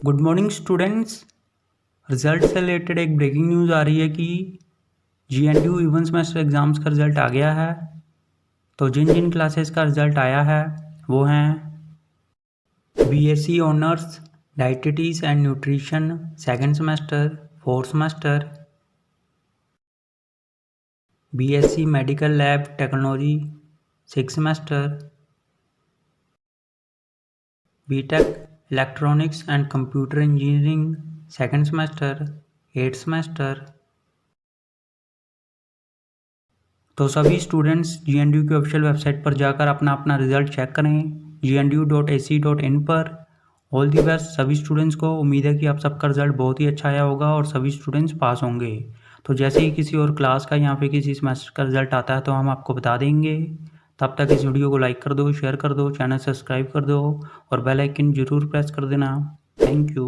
Good morning students. Result से related एक breaking news आ रही है कि GNDU इवन सेमेस्टर एग्ज़ाम्स का रिज़ल्ट आ गया है। तो जिन जिन क्लासेस का रिज़ल्ट आया है वो हैं BSc honours dietetics and nutrition second semester, fourth semester, BSc medical lab technology six semester, BTech electronics and computer engineering second semester, eighth semester. तो सभी स्टूडेंट्स GNDU की ऑफिशियल वेबसाइट पर जाकर अपना अपना रिजल्ट चेक करें gnu.ac.in पर। All the best सभी स्टूडेंट्स को। उम्मीद है कि आप सबका रिजल्ट बहुत ही अच्छा आया होगा और सभी स्टूडेंट्स पास होंगे। तो जैसे ही किसी और क्लास का या फिर किसी सेमेस्टर का रिजल्ट आता है तो हम आपको बता देंगे। तब तक इस वीडियो को लाइक कर दो, शेयर कर दो, चैनल सब्सक्राइब कर दो और बेल आइकन जरूर प्रेस कर देना। Thank you.